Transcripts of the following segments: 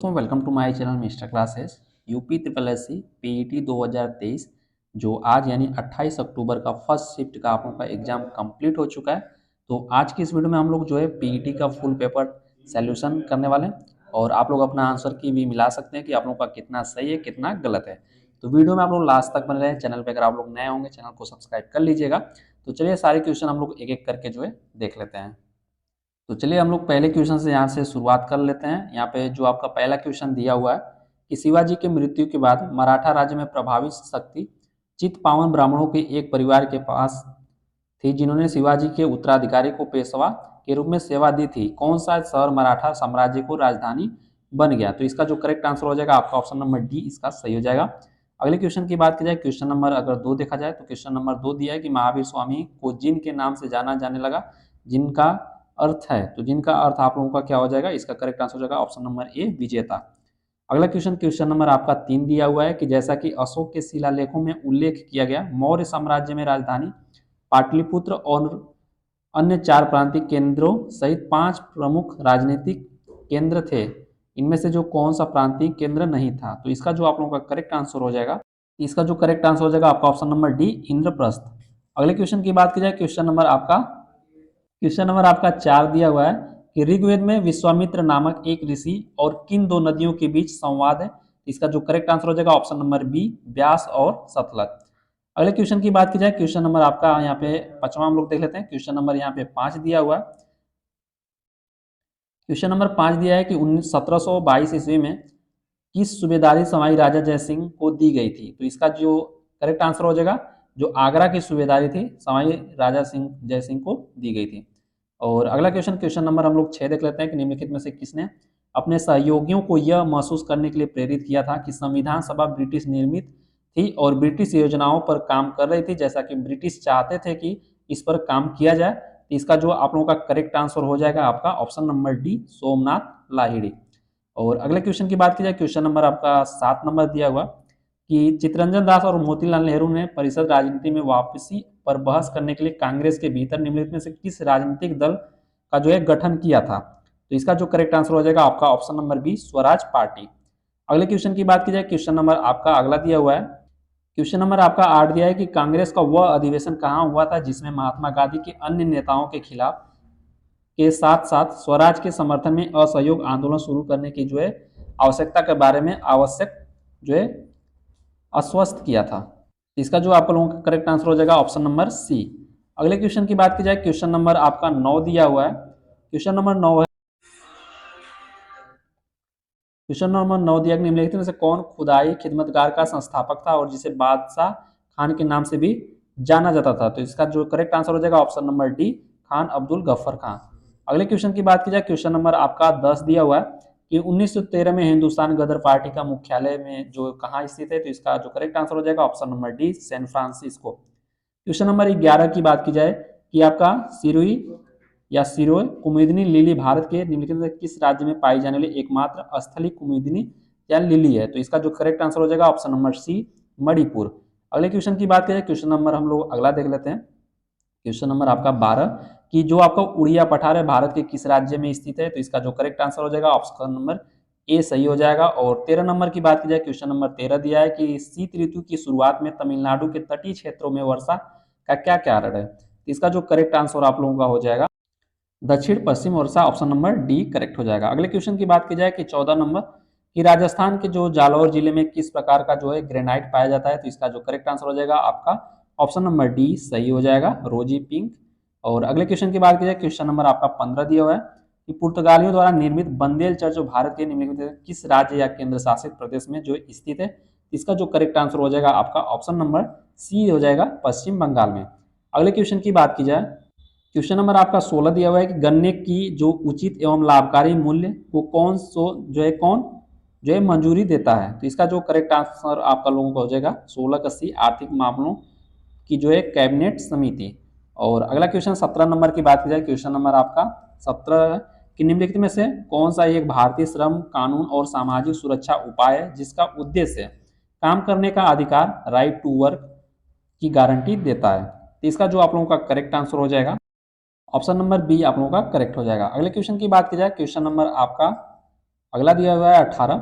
तो welcome to my channel mister classes. UP triple S C PET 2023 जो आज यानी 28 अक्टूबर का फर्स्ट शिफ्ट का आप लोगों का एग्जाम कंप्लीट हो चुका है। तो आज की इस वीडियो में हम लोग जो है पीईटी का फुल पेपर सॉल्यूशन करने वाले हैं और आप लोग अपना आंसर की भी मिला सकते हैं कि आप लोगों का कितना सही है कितना गलत है। तो वीडियो में आप लोग लास्ट तक बने रहें। चैनल पर अगर आप लोग नए होंगे चैनल को सब्सक्राइब कर लीजिएगा। तो चलिए सारे क्वेश्चन हम लोग एक एक करके जो है देख लेते हैं। तो चलिए हम लोग पहले क्वेश्चन से यहाँ से शुरुआत कर लेते हैं। यहाँ पे जो आपका पहला क्वेश्चन दिया हुआ है कि शिवाजी के मृत्यु के बाद मराठा राज्य में प्रभावी शक्ति चित्पावन ब्राह्मणों के एक परिवार के पास थी जिन्होंने शिवाजी के उत्तराधिकारी को पेशवा के रूप में सेवा दी थी। कौन सा शहर मराठा साम्राज्य को राजधानी बन गया? तो इसका जो करेक्ट आंसर हो जाएगा आपका ऑप्शन नंबर डी इसका सही हो जाएगा। अगले क्वेश्चन की बात की जाए, क्वेश्चन नंबर अगर 2 देखा जाए तो क्वेश्चन नंबर 2 दिया है कि महावीर स्वामी को जिन के नाम से जाना जाने लगा, जिनका अर्थ है, तो जिनका अर्थ आप लोगों का क्या हो जाएगा? इसका करेक्ट आंसर हो जाएगा ऑप्शन नंबर ए विजेता। अगला क्वेश्चन नंबर आपका 3 दिया हुआ है कि जैसा कि अशोक के शिलालेखों में उल्लेख किया गया, मौर्य साम्राज्य में राजधानी पाटलिपुत्र और अन्य 4 प्रांतिक केंद्रों सहित 5 प्रमुख राजनीतिक केंद्र थे। इनमें से जो कौन सा प्रांतिक केंद्र नहीं था? तो इसका जो आप लोगों का करेक्ट आंसर हो जाएगा, इसका जो करेक्ट आंसर हो जाएगा आपका ऑप्शन नंबर डी इंद्रप्रस्थ। अगले क्वेश्चन की बात की जाए, क्वेश्चन नंबर आपका 4 दिया हुआ है कि ऋग्वेद में विश्वामित्र नामक एक ऋषि और किन दो नदियों के बीच संवाद है? इसका जो करेक्ट आंसर हो जाएगा ऑप्शन नंबर बी व्यास और सतलज। अगले क्वेश्चन की बात की जाए, क्वेश्चन नंबर आपका यहाँ पे 5वां हम लोग देख लेते हैं। क्वेश्चन नंबर यहाँ पे 5 दिया हुआ है। क्वेश्चन नंबर 5 दिया है कि 1722 ईस्वी में किस सूबेदारी सवाई राजा जयसिंह को दी गई थी? तो इसका जो करेक्ट आंसर हो जाएगा, जो आगरा की सूबेदारी थी सवाई राजा सिंह जयसिंह को दी गई थी। और अगला क्वेश्चन नंबर हम लोग 6 देख लेते हैं कि निम्नलिखित में से किसने अपने सहयोगियों को यह महसूस करने के लिए प्रेरित किया था कि संविधान सभा ब्रिटिश निर्मित थी और ब्रिटिश योजनाओं पर काम कर रही थी, जैसा कि ब्रिटिश चाहते थे कि इस पर काम किया जाए। तो इसका जो आप लोगों का करेक्ट आंसर हो जाएगा आपका option number D Somnath Lahiri. और अगले क्वेश्चन की बात की जाए, क्वेश्चन नंबर आपका 7 नंबर दिया हुआ कि चित्तरंजन दास और मोतीलाल नेहरू ने परिषद राजनीति में वापसी पर बहस करने के लिए कांग्रेस के भीतर निम्नलिखित में से किस राजनीतिक दल का जो है गठन किया था? तो इसका जो करेक्ट आंसर हो जाएगा आपका option number B Swaraj Party. अगले क्वेश्चन की बात की जाए, क्वेश्चन नंबर आपका अगला दिया हुआ है। क्वेश्चन नंबर आपका 8 दिया है कि कांग्रेस का वह अधिवेशन कहाँ हुआ था जिसमें महात्मा गांधी के अन्य नेताओं के खिलाफ के साथ साथ स्वराज के समर्थन में असहयोग आंदोलन शुरू करने की जो है आवश्यकता के बारे में आवश्यक जो है आश्वस्त किया था? इसका जो आप लोगों का करेक्ट आंसर हो जाएगा ऑप्शन नंबर सी। अगले क्वेश्चन की बात की जाए, क्वेश्चन नंबर आपका 9 दिया हुआ है। क्वेश्चन नंबर 9 दिया कि निम्नलिखित में से कौन खुदाई खिदमतगार का संस्थापक था और जिसे बादशाह खान के नाम से भी जाना जाता था? तो इसका जो करेक्ट आंसर हो जाएगा option number D Khan Abdul Ghaffar Khan. अगले क्वेश्चन की बात की जाए, क्वेश्चन नंबर आपका 10 दिया हुआ है कि 1913 में हिंदुस्तान गदर पार्टी का मुख्यालय में जो कहाँ स्थित है? तो इसका जो करेक्ट आंसर हो जाएगा option number D San Francisco. Question number 11 की बात की जाए कि आपका सिरोही या सिरोय कुमुदिनी लिली भारत के निम्नलिखित में किस राज्य में पाई जाने वाली एकमात्र स्थलीय कुमुदिनी या लिली है? तो इसका जो करेक्ट आंसर हो जाएगा ऑप्शन नंबर सी मणिपुर। अगले क्वेश्चन की बात करें, क्वेश्चन नंबर हम लोग अगला देख लेते हैं। क्वेश्चन नंबर आपका 12 कि जो आपका उड़िया पठार है भारत के किस राज्य में स्थित है? तो इसका जो करेक्ट आंसर हो जाएगा ऑप्शन नंबर ए सही हो जाएगा। और 13 नंबर की बात की जाए, क्वेश्चन नंबर 13 दिया है कि शीत ऋतु की शुरुआत में तमिलनाडु के तटीय क्षेत्रों में वर्षा का क्या कारण है? तो इसका जो करेक्ट आंसर आप लोगों का हो जाएगा दक्षिण पश्चिम वर्षा, ऑप्शन नंबर डी करेक्ट हो जाएगा। अगले क्वेश्चन की बात की जाए कि 14 नंबर कि राजस्थान के जो जालौर जिले में किस प्रकार का जो है ग्रेनाइट पाया जाता है? तो इसका जो करेक्ट आंसर हो जाएगा आपका ऑप्शन नंबर डी सही हो जाएगा रोजी पिंक। और अगले क्वेश्चन की बात की जाए, क्वेश्चन नंबर आपका 15 दिया हुआ है कि पुर्तगालियों द्वारा निर्मित बंदेल चर्च जो भारत के निम्नलिखित किस राज्य या केंद्र शासित प्रदेश में जो स्थित है? इसका जो करेक्ट आंसर हो जाएगा आपका ऑप्शन नंबर सी हो जाएगा पश्चिम बंगाल में। अगले क्वेश्चन की बात की जाए, क्वेश्चन नंबर आपका 16 दिया हुआ है कि गन्ने की जो उचित एवं लाभकारी मूल्य को कौन जो है मंजूरी देता है? तो इसका जो करेक्ट आंसर आपका लोगों का हो जाएगा 16 का सी आर्थिक मामलों की जो है कैबिनेट समिति। और अगला क्वेश्चन 17 नंबर की बात की जाए, क्वेश्चन नंबर आपका 17 कि निम्नलिखित में से कौन सा एक भारतीय श्रम कानून और सामाजिक सुरक्षा उपाय है जिसका उद्देश्य काम करने का अधिकार राइट टू वर्क की गारंटी देता है? तो इसका जो आप लोगों का करेक्ट आंसर हो जाएगा ऑप्शन नंबर बी आप लोगों का करेक्ट हो जाएगा। अगले क्वेश्चन की बात की जाए, क्वेश्चन नंबर आपका अगला दिया हुआ है 18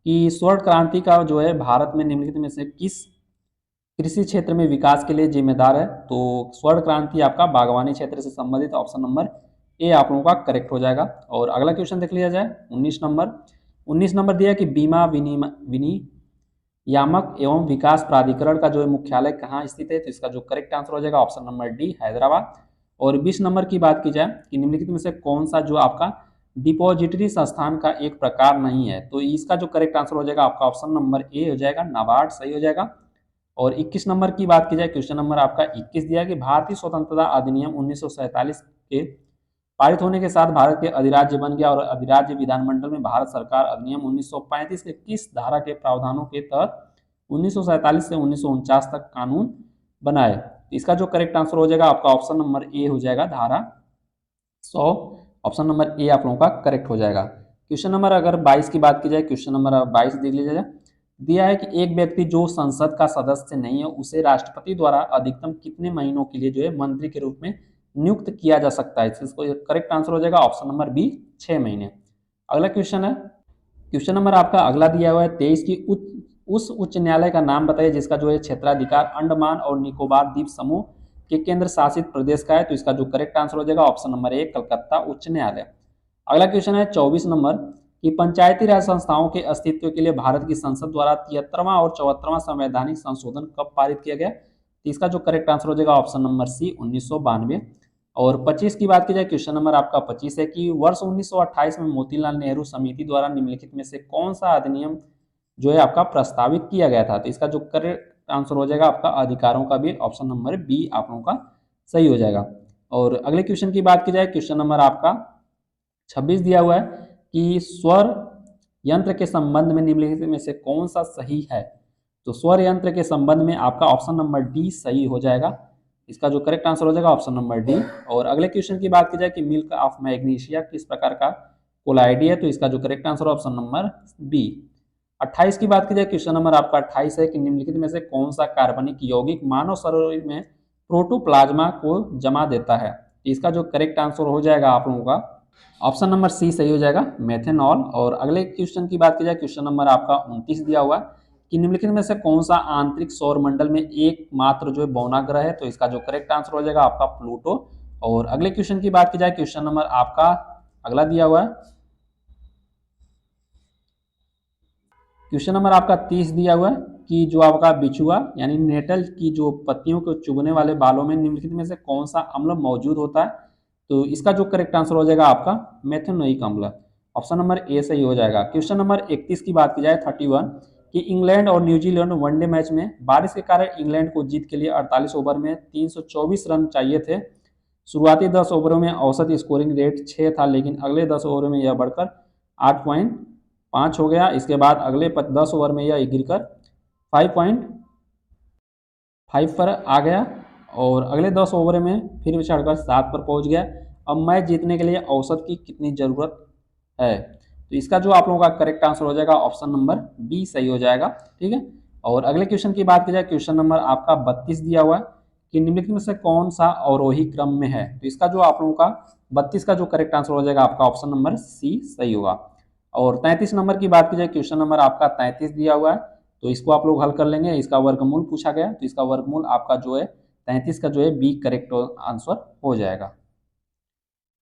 कि स्वर्ण क्रांति का जो है भारत में निम्नलिखित में से किस कृषि क्षेत्र में विकास के लिए जिम्मेदार है। तो स्वर्ण क्रांति आपका बागवानी क्षेत्र से संबंधित, ऑप्शन नंबर ए आप लोगों का करेक्ट हो जाएगा। और अगला क्वेश्चन देख लिया जाए 19 नंबर दिया कि बीमा विनियामक एवं विकास प्राधिकरण का जो है मुख्यालय कहाँ स्थित है। तो इसका जो करेक्ट आंसर हो जाएगा ऑप्शन नंबर डी, हैदराबाद। और 20 नंबर की बात की जाए कि निम्नलिखित में से कौन सा जो आपका डिपॉजिटरी संस्थान का एक प्रकार नहीं है। तो इसका जो करेक्ट आंसर हो जाएगा आपका ऑप्शन नंबर ए हो जाएगा, नाबार्ड सही हो जाएगा। और 21 नंबर की बात की जाए, क्वेश्चन नंबर आपका 21 दिया कि भारतीय स्वतंत्रता अधिनियम 1947 के पारित होने के साथ भारत के अधिराज्य बन गया और अधिराज्य विधानमंडल में भारत सरकार अधिनियम 1935 के किस धारा के प्रावधानों के तहत 1947 से 1949 तक कानून बनाए। इसका जो करेक्ट आंसर हो जाएगा आपका ऑप्शन नंबर ए हो जाएगा, धारा 100। ऑप्शन नंबर ए आप लोगों का करेक्ट हो जाएगा। क्वेश्चन नंबर अगर 22 की बात की जाए, क्वेश्चन नंबर 22 देख लीजिए। दिया है कि एक व्यक्ति जो संसद का सदस्य नहीं है उसे राष्ट्रपति द्वारा अधिकतम कितने महीनों के लिए जो है मंत्री के रूप में नियुक्त किया जा सकता है। इसको करेक्ट आंसर हो जाएगा ऑप्शन नंबर बी, 6 महीने। अगला क्वेश्चन है, क्वेश्चन नंबर आपका अगला दिया हुआ है 23 की उस उच्च न्यायालय का नाम बताइए जिसका जो है क्षेत्राधिकार अंडमान और निकोबार द्वीप समूह के केंद्र शासित प्रदेश का है। तो इसका जो करेक्ट आंसर हो जाएगा ऑप्शन नंबर ए, कलकत्ता उच्च न्यायालय। अगला क्वेश्चन है 24 नंबर कि पंचायती राज संस्थाओं के अस्तित्व के लिए भारत की संसद द्वारा 73वां और 74वां संवैधानिक संशोधन कब पारित किया गया। तो इसका जो करेक्ट आंसर हो जाएगा ऑप्शन नंबर सी, 1992। और 25 की बात की जाए, क्वेश्चन नंबर आपका 25 है कि वर्ष 1928 में मोतीलाल नेहरू समिति द्वारा निम्नलिखित में से कौन सा अधिनियम जो है आपका प्रस्तावित किया गया था। तो इसका जो करेक्ट आंसर हो जाएगा आपका अधिकारों का बिल, ऑप्शन नंबर बी आप लोगों का सही हो जाएगा। और अगले क्वेश्चन की बात की जाए, क्वेश्चन नंबर आपका 26 दिया हुआ है कि स्वर यंत्र के संबंध में निम्नलिखित में से कौन सा सही है। तो स्वर यंत्र के संबंध में आपका ऑप्शन नंबर डी सही हो जाएगा। इसका जो करेक्ट आंसर हो जाएगा ऑप्शन नंबर डी। और अगले क्वेश्चन की बात की जाए कि मिल्क ऑफ मैग्नीशिया किस प्रकार का कोलाइडी है। तो इसका जो correct answer option number B. 28 की बात की जाए, क्वेश्चन नंबर आपका 28 है कि निम्नलिखित में से कौन सा कार्बनिक यौगिक मानव शरीर में प्रोटोप्लाज्मा को जमा देता है। इसका जो करेक्ट आंसर हो जाएगा आप लोगों का ऑप्शन नंबर सी सही हो जाएगा, मेथेनॉल। और अगले क्वेश्चन की बात की जाए, क्वेश्चन नंबर आपका 29 दिया हुआ है कि निम्नलिखित में से कौन सा आंतरिक सौर मंडल में एकमात्र जो है बौना ग्रह है। तो इसका जो करेक्ट आंसर हो जाएगा आपका प्लूटो। और अगले क्वेश्चन की बात की जाए, क्वेश्चन नंबर आपका अगला दिया हुआ है, क्वेश्चन नंबर आपका 30 दिया हुआ है कि जो आपका बिछुआ यानी नेटल की जो पत्तियों को चुभने वाले बालों में निम्नलिखित में से कौन सा अम्ल मौजूद होता है। तो इसका जो करेक्ट आंसर हो जाएगा आपका मेथेनोइक अम्ल, ऑप्शन नंबर ए सही हो जाएगा। क्वेश्चन नंबर 31 की बात की जाए 31 कि इंग्लैंड और न्यूजीलैंड वनडे मैच में बारिश के कारण इंग्लैंड को जीत के लिए 48 ओवर में 324 रन चाहिए थे। शुरुआती 10 ओवरों में औसत स्कोरिंग रेट 6 था, लेकिन अगले 10 ओवरों में यह बढ़कर 8.5 हो गया। इसके बाद अगले 10 ओवर में यह गिरकर 5.5 पर आ गया और अगले 10 ओवर में फिर चढ़कर 7 पर पहुंच गया। अब मैच जीतने के लिए औसत की कितनी जरूरत है। तो इसका जो आप लोगों का करेक्ट आंसर हो जाएगा ऑप्शन नंबर बी सही हो जाएगा, ठीक है। और अगले क्वेश्चन की बात की जाए, क्वेश्चन नंबर आपका 32 दिया हुआ है कि निम्नलिखित में से कौन सा अवरोही क्रम में है। तो इसका जो आप लोगों का 32 का जो करेक्ट आंसर हो जाएगा आपका ऑप्शन नंबर सी सही होगा। और 33 नंबर की बात की जाए, क्वेश्चन नंबर आपका 33 दिया हुआ है, तो इसको आप लोग हल कर लेंगे। इसका वर्गमूल पूछा गया, तो इसका वर्गमूल आपका जो है 33 का जो है बी करेक्ट आंसर हो जाएगा।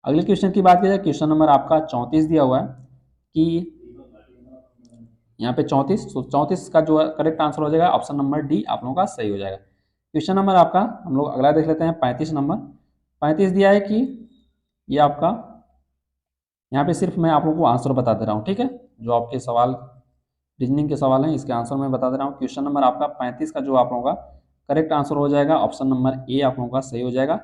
अगले क्वेश्चन की बात की जाए, क्वेश्चन नंबर आपका 34 दिया हुआ है कि यहाँ पे 34, तो 34 का जो करेक्ट आंसर हो जाएगा ऑप्शन नंबर डी आप लोगों का सही हो जाएगा। क्वेश्चन नंबर आपका हम लोग अगला देख लेते हैं 35 नंबर। 35 दिया है कि ये आपका यहाँ पे सिर्फ मैं आप लोगों को आंसर बता दे रहा हूँ, ठीक है। जो आपके सवाल रीजनिंग के सवाल हैं इसके आंसर मैं बता दे रहा हूँ। क्वेश्चन नंबर आपका 35 का जो आप लोगों का करेक्ट आंसर हो जाएगा ऑप्शन नंबर ए आप लोगों का सही हो जाएगा,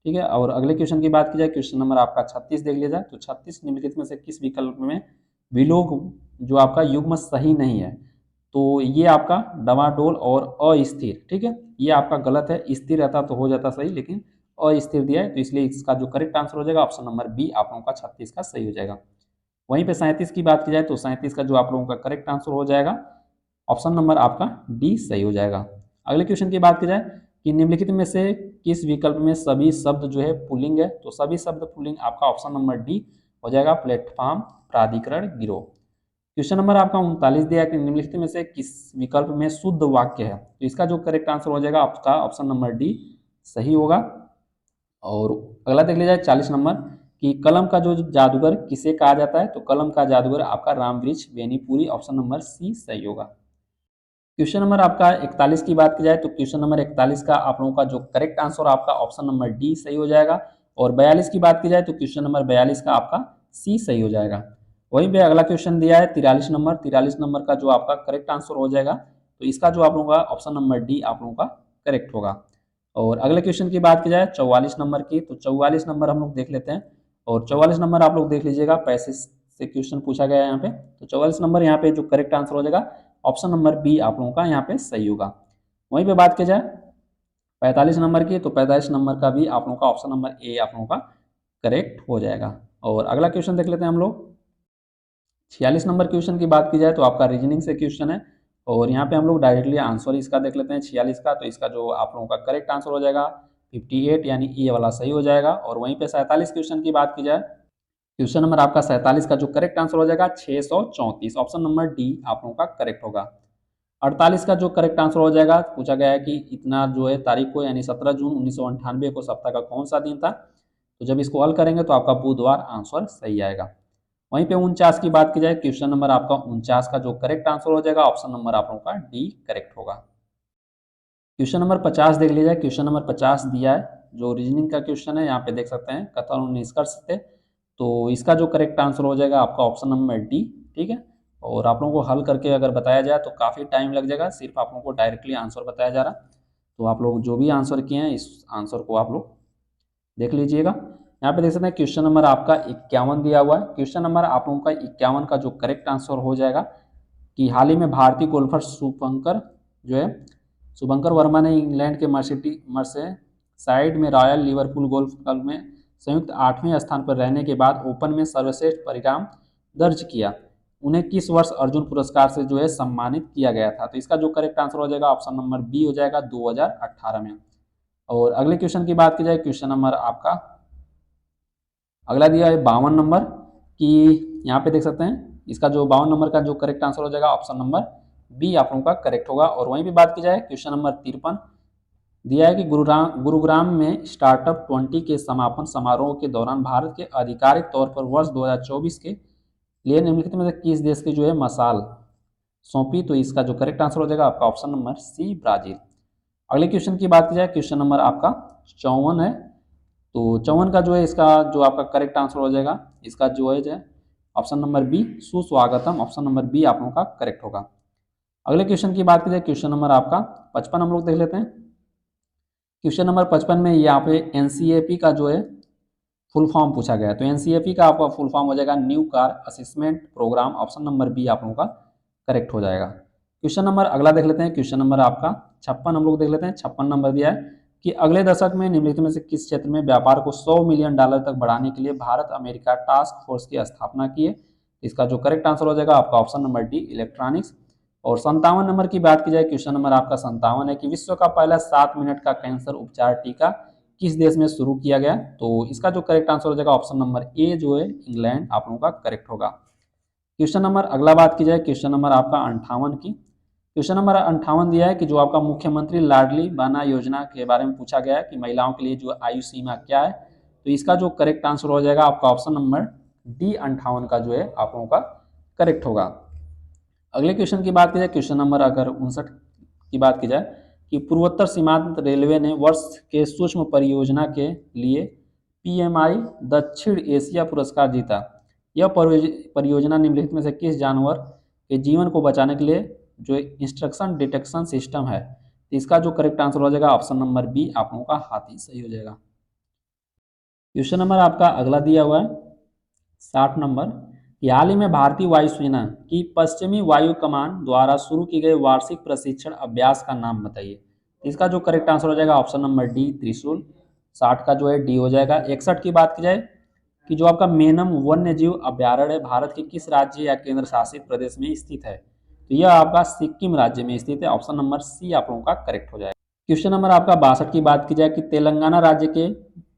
ठीक है। और अगले क्वेश्चन की बात की जाए, क्वेश्चन नंबर आपका 36 देख लिया जाए, तो 36 निम्नलिखित में से किस विकल्प में विलोम जो आपका युग्म सही नहीं है। तो ये आपका डवाडोल और अस्थिर, ठीक है, ये आपका गलत है। स्थिर रहता तो हो जाता सही, लेकिन अस्थिर दिया है, तो इसलिए इसका जो करेक्ट आंसर हो जाएगा ऑप्शन नंबर बी आप लोगों का 36 का सही हो जाएगा। वहीं पे 37 की बात की जाए, तो 37 का जो आप लोगों का करेक्ट आंसर हो जाएगा ऑप्शन नंबर आपका डी सही हो जाएगा। अगले क्वेश्चन की बात की जाए कि निम्नलिखित में से किस विकल्प में सभी शब्द जो है पुल्लिंग है। तो सभी शब्द पुल्लिंग आपका ऑप्शन नंबर डी हो जाएगा, प्लेटफॉर्म, प्राधिकरण, गिरोह। क्वेश्चन नंबर आपका 39 दिया है कि निम्नलिखित में से किस विकल्प में शुद्ध वाक्य है, तो इसका जो करेक्ट आंसर हो जाएगा आपका ऑप्शन नंबर डी सही होगा। और अगला देख लीजिए 40 नंबर कि कलम का जो जादूगर किसे कहा जाता है, तो कलम का जादूगर आपका Ramvriksh Benipuri, option number C सही होगा। क्वेश्चन नंबर आपका 41 की बात की जाए तो क्वेश्चन नंबर 41 का आप लोगों का जो करेक्ट आंसर आपका ऑप्शन नंबर डी सही हो जाएगा। और 42 की बात की जाए तो क्वेश्चन नंबर 42 का आपका सी सही हो जाएगा। वहीं पे अगला क्वेश्चन दिया है 43 नंबर का जो आपका करेक्ट आंसर हो जाएगा, तो इसका जो आप लोगों का ऑप्शन नंबर डी आप लोगों का करेक्ट होगा। और अगले क्वेश्चन की बात की जाए 44 नंबर की, तो 44 नंबर हम लोग देख लेते हैं। और 44 नंबर आप लोग देख लीजिएगा, पैसे से क्वेश्चन पूछा गया है यहाँ पे। तो 44 नंबर यहाँ पे जो करेक्ट आंसर हो जाएगा ऑप्शन नंबर बी आप लोगों का यहाँ पे सही होगा। वहीं पे बात की जाए 45 नंबर की, तो 45 नंबर का भी आप लोगों का ऑप्शन नंबर ए आप लोगों का करेक्ट हो जाएगा। और अगला क्वेश्चन देख लेते हैं हम लोग। 46 नंबर क्वेश्चन की बात की जाए तो आपका रीजनिंग से क्वेश्चन है, और यहाँ पे हम लोग डायरेक्टली आंसर इसका देख लेते हैं 46 का। तो इसका जो आप लोगों का करेक्ट आंसर हो जाएगा 58, यानी ए वाला सही हो जाएगा। और वहीं पे 47 क्वेश्चन की बात की जाए, क्वेश्चन नंबर आपका 47 का जो करेक्ट आंसर हो जाएगा 634, ऑप्शन नंबर डी आप लोगों का करेक्ट होगा। 48 का जो करेक्ट आंसर हो जाएगा, पूछा गया है कि इतना जो है तारीख को यानी 17 जून 1998 को सप्ताह का कौन सा दिन था, तो जब इसको हल करेंगे तो आपका बुधवार आंसर सही आएगा। वहीं पे 49 की बात की जाए, क्वेश्चन नंबर आपका 49 का जो करेक्ट आंसर हो जाएगा ऑप्शन नंबर आप लोगों का डी करेक्ट होगा। क्वेश्चन नंबर 50 देख लीजिए, क्वेश्चन नंबर 50 दिया है जो रीजनिंग का क्वेश्चन है, यहाँ पे देख सकते हैं कथन और निष्कर्ष थे। तो इसका जो करेक्ट आंसर हो जाएगा आपका ऑप्शन नंबर डी, ठीक है। और आप लोगों को हल करके अगर बताया जाए तो काफ़ी टाइम लग जाएगा, सिर्फ आप लोगों को डायरेक्टली आंसर बताया जा रहा। तो आप लोग जो भी आंसर किए हैं इस आंसर को आप लोग देख लीजिएगा। यहाँ पे देख सकते हैं क्वेश्चन नंबर आपका 51 दिया हुआ है। क्वेश्चन नंबर आप लोगों का 51 का जो करेक्ट आंसर हो जाएगा कि हाल ही में भारतीय गोल्फर शुभंकर वर्मा ने इंग्लैंड के मर्सेसाइड में रॉयल लिवरपूल गोल्फ क्लब में संयुक्त 8वें स्थान पर रहने के बाद ओपन में सर्वश्रेष्ठ परिणाम दर्ज किया। उन्हें किस वर्ष अर्जुन पुरस्कार से जो है सम्मानित किया गया था, तो इसका जो करेक्ट आंसर हो जाएगा ऑप्शन नंबर बी हो जाएगा 2018 में। और अगले क्वेश्चन की बात की जाए, क्वेश्चन नंबर आपका अगला दिया है 52 नंबर कि यहाँ पे देख सकते हैं इसका जो 52 नंबर का जो करेक्ट आंसर हो जाएगा ऑप्शन नंबर बी आप लोगों का करेक्ट होगा। और वहीं भी बात की जाए क्वेश्चन नंबर 53 दिया है कि गुरुग्राम में स्टार्टअप 20 के समापन समारोह के दौरान भारत के आधिकारिक तौर पर वर्ष 2024 के लिए निम्नलिखित में से किस देश की जो है मसाल सौंपी, तो इसका जो करेक्ट आंसर हो जाएगा आपका ऑप्शन नंबर सी ब्राजील। अगले क्वेश्चन की बात की जाए, क्वेश्चन नंबर आपका 54 है। तो 54 का जो है इसका जो आपका करेक्ट आंसर हो जाएगा, इसका जो है ऑप्शन नंबर बी सुस्वागतम, ऑप्शन नंबर बी आप लोगों का करेक्ट होगा। अगले क्वेश्चन की बात की जाए, क्वेश्चन नंबर आपका 55 हम लोग देख लेते हैं। क्वेश्चन नंबर 55 में यहाँ पे एनसीएपी का जो है फुल फॉर्म पूछा गया है, तो एनसीएपी का आपका फुल फॉर्म हो जाएगा new car assessment programme, option number B आप लोगों का करेक्ट हो जाएगा। क्वेश्चन नंबर अगला देख लेते हैं, क्वेश्चन नंबर आपका 56 हम लोग देख लेते हैं। 56 नंबर दिया है कि अगले दशक में निम्नलिखित में से किस क्षेत्र में व्यापार को $100 मिलियन तक बढ़ाने के लिए भारत अमेरिका टास्क फोर्स की स्थापना की है, इसका जो करेक्ट आंसर हो जाएगा आपका ऑप्शन नंबर डी इलेक्ट्रॉनिक्स। और 57 नंबर की बात की जाए, क्वेश्चन नंबर आपका 57 है कि विश्व का पहला 7 मिनट का कैंसर उपचार टीका किस देश में शुरू किया गया, तो इसका जो करेक्ट आंसर हो जाएगा ऑप्शन नंबर ए जो है इंग्लैंड आप लोगों का करेक्ट होगा। क्वेश्चन नंबर अगला बात की जाए, क्वेश्चन नंबर आपका 58 की, क्वेश्चन नंबर 58 दिया है कि जो आपका मुख्यमंत्री लाडली बहना योजना के बारे में पूछा गया है कि महिलाओं के लिए जो आयु सीमा क्या है, तो इसका जो करेक्ट आंसर हो जाएगा आपका ऑप्शन नंबर डी 58 का जो है आप लोगों का करेक्ट होगा। अगले क्वेश्चन की बात की जाए, क्वेश्चन नंबर अगर 59 की बात की जाए कि पूर्वोत्तर सीमांत रेलवे ने वर्ष के सूक्ष्म परियोजना के लिए पीएमआई दक्षिण एशिया पुरस्कार जीता। यह परियोजना निम्नलिखित में से किस जानवर के जीवन को बचाने के लिए जो इंस्ट्रक्शन डिटेक्शन सिस्टम है, तो इसका जो करेक्ट आंसर हो जाएगा ऑप्शन नंबर बी आप लोगों का हाथी सही हो जाएगा। क्वेश्चन नंबर आपका अगला दिया हुआ है 60 नंबर कि हाल ही में भारतीय वायुसेना की पश्चिमी वायु कमान द्वारा शुरू की गई वार्षिक प्रशिक्षण अभ्यास का नाम बताइए, इसका जो करेक्ट आंसर हो जाएगा ऑप्शन नंबर डी त्रिशूल। 60 का जो है डी हो जाएगा। 61 की बात की जाए कि जो आपका मेनम वन्य जीव अभ्यारण्य भारत के किस राज्य या केंद्र शासित प्रदेश में स्थित है, तो यह आपका सिक्किम राज्य में स्थित है, ऑप्शन नंबर सी आप लोगों का करेक्ट हो जाएगा। क्वेश्चन नंबर आपका 62 की बात की जाए कि तेलंगाना राज्य के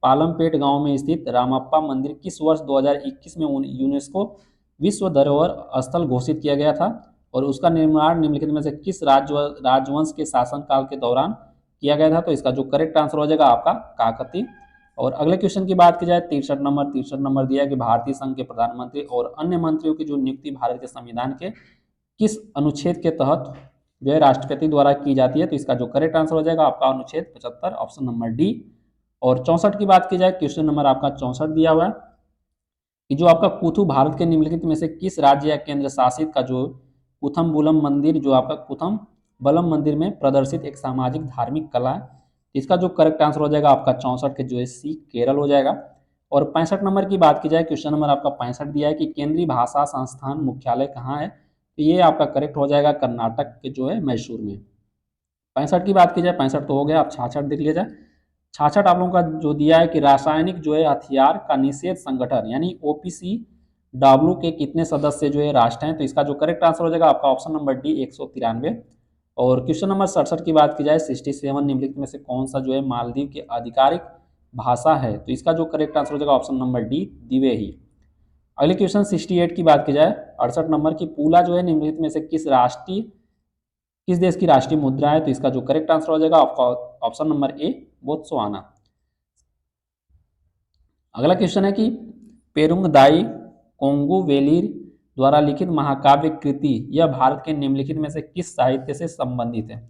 पालमपेट गांव में स्थित रामप्पा मंदिर किस वर्ष 2021 में यूनेस्को विश्व धरोहर स्थल घोषित किया गया था और उसका निर्माण निम्नलिखित में से किस राजवंश के शासनकाल के दौरान किया गया था? तो इसका जो करेक्ट आंसर हो जाएगा आपका काकतीय। और अगले क्वेश्चन की बात की जाए 63 नंबर दिया है कि भारतीय संघ के प्रधानमंत्री और अन्य मंत्रियों की जो नियुक्ति भारत के संविधान के किस अनुच्छेद के तहत जो है राष्ट्रपति द्वारा की जाती है? तो इसका जो करेक्ट आंसर हो जाएगा आपका अनुच्छेद 75 ऑप्शन नंबर डी। और 64 की बात की जाए, क्वेश्चन नंबर आपका 64 दिया हुआ है कि जो आपका कुथु भारत के निम्नलिखित में से किस राज्य या केंद्र शासित का जो कुथम बुलम मंदिर, जो आपका कुथम बलम मंदिर में प्रदर्शित एक सामाजिक धार्मिक कला है? इसका जो करेक्ट आंसर हो जाएगा आपका 64 के जो है सी केरल हो जाएगा। और 65 नंबर की बात की जाए, क्वेश्चन नंबर आपका 65 दिया है कि केंद्रीय भाषा संस्थान मुख्यालय कहाँ है? तो ये आपका करेक्ट हो जाएगा कर्नाटक के जो है मैसूर में। 65 की बात की जाए, 65 तो हो गया, अब 66 देख लिया जाए। 66 आप लोगों का जो दिया है कि रासायनिक जो है हथियार का निषेध संगठन यानी ओपीसी डब्ल्यू के कितने सदस्य जो है राष्ट्र हैं? तो इसका जो करेक्ट आंसर हो जाएगा आपका ऑप्शन नंबर डी 193। और क्वेश्चन नंबर 67 की बात की जाए, 67 निम्नलिखित में से कौन सा जो है मालदीव की आधिकारिक भाषा है? तो इसका जो करेक्ट आंसर हो जाएगा ऑप्शन नंबर डी दिवेही। अगले क्वेश्चन 68 की बात की जाए, 68 नंबर की पूला जो है निम्नलिखित में से किस देश की राष्ट्रीय मुद्रा है? तो इसका जो करेक्ट आंसर हो जाएगा आपका ऑप्शन नंबर ए बोत्सवाना। अगला क्वेश्चन है कि पेरुंग दाई कोंगू वेलिर द्वारा लिखित महाकाव्य कृति यह भारत के निम्नलिखित में से किस साहित्य से संबंधित है?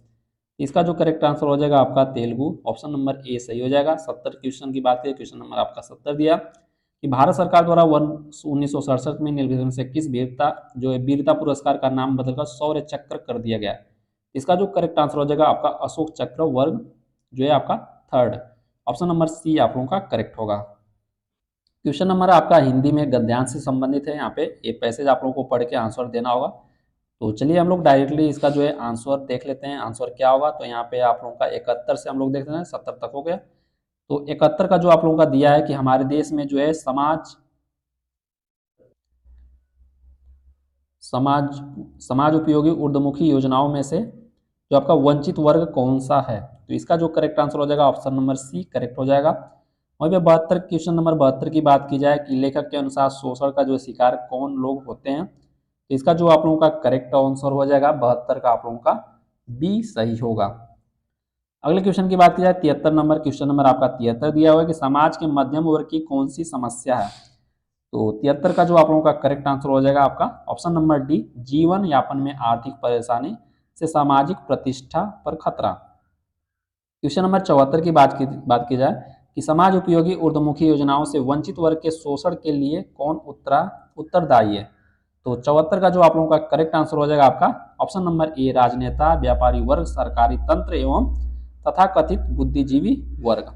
इसका जो करेक्ट आंसर हो जाएगा आपका तेलुगु, ऑप्शन नंबर ए सही हो जाएगा। 70 क्वेश्चन की बात करें, क्वेश्चन नंबर आपका 70 दिया कि भारत सरकार द्वारा 1967 में निम्नलिखित में से किस वीरता जो है वीरता पुरस्कार का नाम बदलकर शौर्य चक्र कर दिया गया? इसका जो करेक्ट आंसर हो जाएगा आपका अशोक चक्र वर्ग जो है आपका थर्ड, ऑप्शन नंबर सी आप लोगों का करेक्ट होगा। क्वेश्चन नंबर आपका हिंदी में गद्यांश से संबंधित है। यहाँ पे ये पैसेज आप लोगों को पढ़ के आंसर देना होगा। तो चलिए हम लोग डायरेक्टली इसका जो है आंसर देख लेते हैं, आंसर क्या होगा। तो यहाँ पे आप लोगों का 71 से हम लोग देख रहे हैं 70 तक हो गया। तो 71 का जो आप लोगों का दिया है कि हमारे देश में जो है समाज समाज समाज उपयोगी ऊर्ध्वमुखी योजनाओं में से जो आपका वंचित वर्ग कौन सा है? तो इसका जो करेक्ट आंसर हो जाएगा ऑप्शन नंबर सी करेक्ट हो जाएगा। वहीं पे 72 क्वेश्चन नंबर 72 की बात की जाए कि लेखक के अनुसार शोषण का जो शिकार कौन लोग होते हैं? तो इसका जो आप लोगों का करेक्ट आंसर हो जाएगा 72 का आप लोगों का बी सही होगा। अगले क्वेश्चन की बात की जाए 73 नंबर, क्वेश्चन नंबर आपका 73 दिया हुआ है कि समाज के मध्यम वर्ग की कौन सी समस्या है? तो 73 का जो आप लोगों का करेक्ट आंसर हो जाएगा आपका ऑप्शन नंबर डी जीवन यापन में आर्थिक परेशानी से सामाजिक प्रतिष्ठा पर खतरा। क्वेश्चन नंबर 74 की बात की जाए कि समाज उपयोगी ऊर्ध्वमुखी योजनाओं से वंचित वर्ग के शोषण के लिए कौन उत्तरदायी है? तो 74 का जो आप लोगों का करेक्ट आंसर हो जाएगा आपका ऑप्शन नंबर ए राजनेता, व्यापारी वर्ग, सरकारी तंत्र एवं तथाकथित बुद्धिजीवी वर्ग।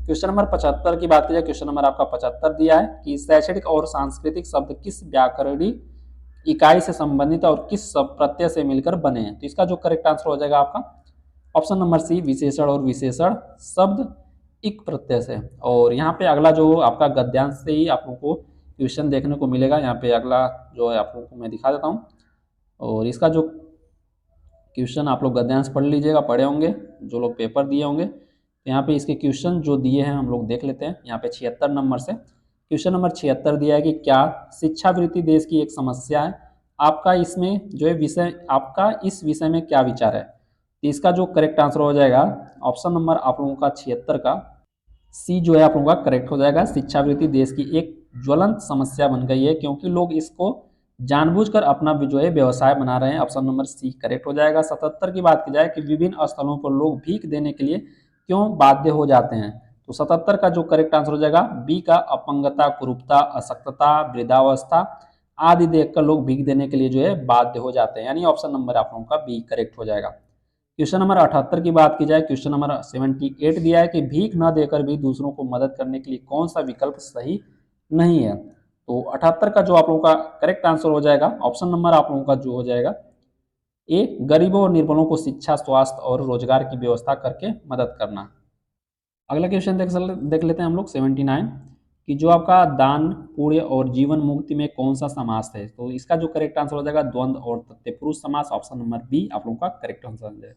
क्वेश्चन नंबर 75 की बात की जाए, क्वेश्चन नंबर आपका 75 दिया है कि शैक्षणिक और सांस्कृतिक शब्द किस व्याकरणिक इकाई से संबंधित और किस प्रत्यय से मिलकर बने हैं? तो इसका जो करेक्ट आंसर हो जाएगा आपका ऑप्शन नंबर सी विशेषण और विशेषण शब्द इक प्रत्यय से। और यहाँ पे अगला जो आपका गद्यांश से ही आप लोगों को क्वेश्चन देखने को मिलेगा। यहाँ पे अगला जो है आप लोगों को मैं दिखा देता हूँ और इसका जो क्वेश्चन आप लोग गद्यांश पढ़ लीजिएगा, पढ़े होंगे जो लोग पेपर दिए होंगे। तो यहाँ पे इसके क्वेश्चन जो दिए हैं हम लोग देख लेते हैं। यहाँ पे 76 नंबर से क्वेश्चन नंबर 76 दिया है कि क्या शिक्षावृत्ति देश की एक समस्या है? आपका इसमें जो है विषय, आपका इस विषय में क्या विचार है? तो इसका जो करेक्ट आंसर हो जाएगा ऑप्शन नंबर आप लोगों का 76 का सी जो है आप लोगों का करेक्ट हो जाएगा। शिक्षावृत्ति देश की एक ज्वलंत समस्या बन गई है क्योंकि लोग इसको जानबूझकर अपना जो है व्यवसाय बना रहे हैं। ऑप्शन नंबर सी करेक्ट हो जाएगा। 77 की बात की जाए कि विभिन्न स्थलों पर लोग भीख देने के लिए क्यों बाध्य हो जाते हैं? तो 77 का जो करेक्ट आंसर हो जाएगा बी का अपंगता, कुरूपता, अशक्तता, वृद्धावस्था आदि देखकर लोग भीख देने के लिए जो है बाध्य हो जाते हैं, यानी ऑप्शन नंबर आप लोगों का बी करेक्ट हो जाएगा। क्वेश्चन नंबर 78 की बात की जाए, क्वेश्चन नंबर 78 दिया है कि भीख न देकर भी दूसरों को मदद करने के लिए कौन सा विकल्प सही नहीं है? तो 78 का जो आप लोगों का करेक्ट आंसर हो जाएगा ऑप्शन नंबर आप लोगों का जो हो जाएगा ए गरीबों और निर्बलों को शिक्षा, स्वास्थ्य और रोजगार की व्यवस्था करके मदद करना। अगला क्वेश्चन देख लेते हैं हम लोग 79 कि जो आपका दान, पुण्य और जीवन मुक्ति में कौन सा समास है? तो इसका जो करेक्ट आंसर हो जाएगा द्वंद्व और तत्पुरुष समास, ऑप्शन नंबर बी आप लोगों का करेक्ट आंसर हो जाएगा।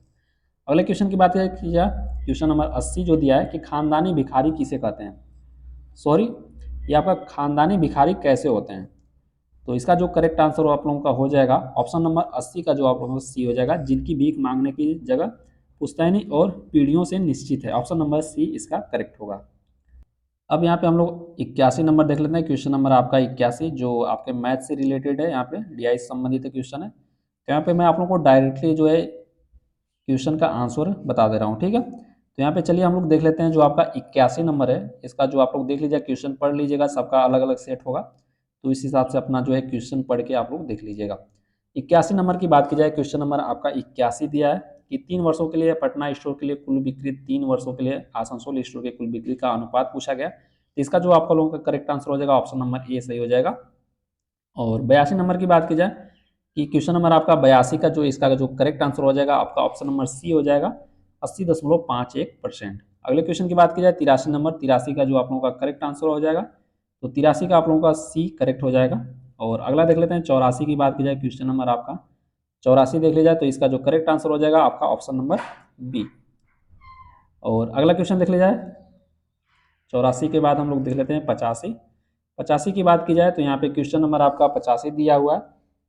अगले क्वेश्चन की बात की जाए, क्वेश्चन नंबर 80 जो दिया है कि खानदानी भिखारी किसे कहते हैं? सॉरी, ये आपका खानदानी भिखारी कैसे होते हैं? तो इसका जो करेक्ट आंसर आप लोगों का हो जाएगा ऑप्शन नंबर 80 का जो आप लोगों का सी हो जाएगा, जिनकी भीख मांगने की जगह पुश्तैनी और पीढ़ियों से निश्चित है। ऑप्शन नंबर सी इसका करेक्ट होगा। अब यहाँ पे हम लोग 81 नंबर देख लेते हैं। क्वेश्चन नंबर आपका 81 जो आपके मैथ से रिलेटेड है, यहाँ पे डीआई से संबंधित क्वेश्चन है। तो यहाँ पे मैं आप लोगों को डायरेक्टली जो है क्वेश्चन का आंसर बता दे रहा हूँ, ठीक है। तो यहाँ पे चलिए हम लोग देख लेते हैं जो आपका 81 नंबर है, इसका जो आप लोग देख लीजिएगा, क्वेश्चन पढ़ लीजिएगा, सबका अलग अलग सेट होगा, तो इस हिसाब से अपना जो है क्वेश्चन पढ़ के आप लोग देख लीजिएगा। 81 नंबर की बात की जाए, क्वेश्चन नंबर आपका 81 दिया है कि 3 वर्षों के लिए पटना स्टोर के लिए कुल बिक्री, 3 वर्षों के लिए आसनसोल स्टोर के कुल बिक्री का अनुपात पूछा गया। तो इसका जो आपका लोगों का करेक्ट आंसर हो जाएगा ऑप्शन नंबर ए सही हो जाएगा। और 82 नंबर की बात की जाए कि क्वेश्चन नंबर आपका 82 का जो इसका जो करेक्ट आंसर हो जाएगा आपका ऑप्शन नंबर सी हो जाएगा, 80.51%। अगले क्वेश्चन की बात की जाए 83 नंबर, 83 का जो आप लोगों का करेक्ट आंसर हो जाएगा, तो 83 का आप लोगों का सी करेक्ट हो जाएगा। और अगला देख लेते हैं 84 की बात की जाए, क्वेश्चन नंबर आपका 84 देख लिया जाए, तो इसका जो करेक्ट आंसर हो जाएगा आपका ऑप्शन नंबर बी। और अगला क्वेश्चन देख लिया जाए 84 के बाद हम लोग देख लेते हैं 85। 85 की बात की जाए तो यहाँ पे क्वेश्चन नंबर आपका 85 दिया हुआ है,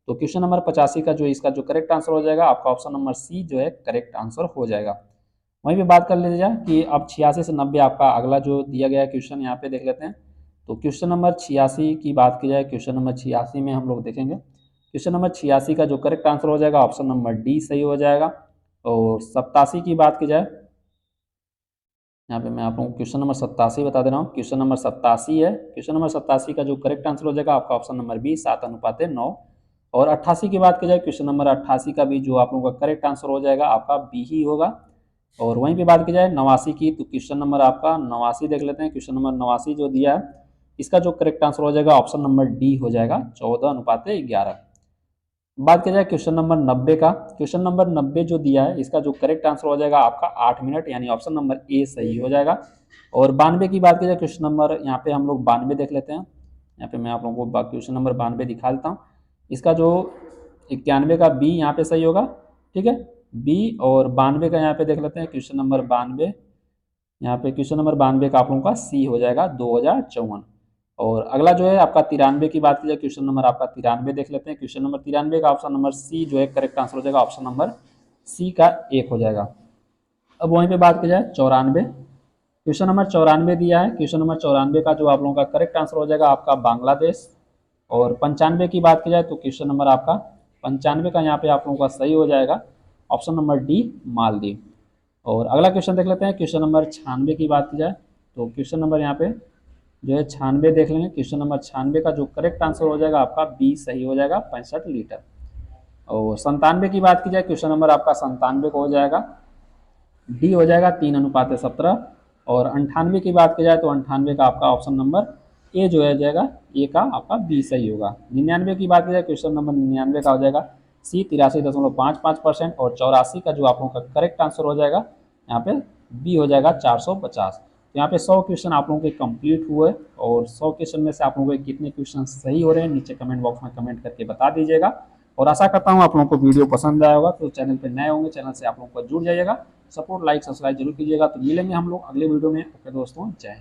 तो क्वेश्चन नंबर 85 का जो इसका जो करेक्ट आंसर हो जाएगा आपका ऑप्शन नंबर सी जो है करेक्ट आंसर हो जाएगा। वहीं पे बात कर लीजिए जाए कि अब 86 से 90 आपका अगला जो दिया गया है क्वेश्चन यहाँ पे देख लेते हैं। तो क्वेश्चन नंबर 86 की बात की जाए, क्वेश्चन नंबर 86 में हम लोग देखेंगे, क्वेश्चन नंबर 86 का जो करेक्ट आंसर हो जाएगा ऑप्शन नंबर डी सही हो जाएगा। और 87 की बात की जाए, यहाँ पे मैं आप लोगों को क्वेश्चन नंबर 87 बता दे रहा हूँ, क्वेश्चन नंबर 87 है, क्वेश्चन नंबर 87 का जो करेक्ट आंसर हो जाएगा आपका ऑप्शन नंबर बी 7:9। और 88 की बात की जाए, क्वेश्चन नंबर 88 का भी जो आप लोगों का करेक्ट आंसर हो जाएगा आपका बी ही होगा। और वहीं पे बात की जाए 89 की, तो क्वेश्चन नंबर आपका 89 देख लेते हैं, क्वेश्चन नंबर 89 जो दिया है इसका जो करेक्ट आंसर हो जाएगा ऑप्शन नंबर डी हो जाएगा 14:11। बात की जाए क्वेश्चन नंबर 90 का, क्वेश्चन नंबर 90 जो दिया है इसका जो करेक्ट आंसर हो जाएगा आपका 8 मिनट, यानी ऑप्शन नंबर ए सही हो जाएगा। और 92 की बात की जाए, क्वेश्चन नंबर यहाँ पे हम लोग 92 देख लेते हैं, यहाँ पे मैं आप लोगों को क्वेश्चन नंबर 92 दिखा देता हूँ। इसका जो 91 का बी यहाँ पे सही होगा, ठीक है, बी। और 92 का यहाँ पे देख लेते हैं क्वेश्चन नंबर 92, यहाँ पे क्वेश्चन नंबर 92 का आप लोगों का सी हो जाएगा 2054। और अगला जो है आपका 93 की बात की जाए, क्वेश्चन नंबर आपका 93 देख लेते हैं, क्वेश्चन नंबर 93 का ऑप्शन नंबर सी जो है करेक्ट आंसर हो जाएगा, ऑप्शन नंबर सी का 1 हो जाएगा। अब वहीं पे बात की जाए 94, क्वेश्चन नंबर 94 दिया है, क्वेश्चन नंबर 94 का जो आप लोगों का करेक्ट आंसर हो जाएगा आपका बांग्लादेश। और 95 की बात की जाए तो क्वेश्चन नंबर आपका 95 का यहाँ पे आप लोगों का सही हो जाएगा, ऑप्शन नंबर डी मालदीव। और अगला क्वेश्चन देख लेते हैं, क्वेश्चन नंबर 96 की बात की जाए, तो क्वेश्चन नंबर यहाँ पे जो है 96 देख लेंगे, क्वेश्चन नंबर 96 का जो करेक्ट आंसर हो जाएगा आपका बी सही हो जाएगा 65 लीटर। और 97 की बात की जाए, क्वेश्चन नंबर आपका 97 को हो जाएगा डी हो जाएगा 3:17। और 98 की बात की जाए तो 98 का आपका ऑप्शन नंबर ए जो है जाएगा, ए का आपका बी सही होगा। 99 की बात की जाए, क्वेश्चन नंबर 99 का हो जाएगा सी 83.55%। और 84 का जो आप लोगों का करेक्ट आंसर हो जाएगा यहाँ पे बी हो जाएगा 450। तो यहाँ पे 100 क्वेश्चन आप लोगों के कंप्लीट हुए। और 100 क्वेश्चन में से आप लोगों के कितने क्वेश्चन सही हो रहे हैं नीचे कमेंट बॉक्स में कमेंट करके बता दीजिएगा। और आशा करता हूँ आप लोगों को वीडियो पसंद आया होगा, तो चैनल पर नए होंगे चैनल से आप लोगों को जुड़ जाइएगा, सपोर्ट लाइक सब्सक्राइब जरूर कीजिएगा। तो मिलेंगे हम लोग अगले वीडियो में। ओके दोस्तों, जय हिंद।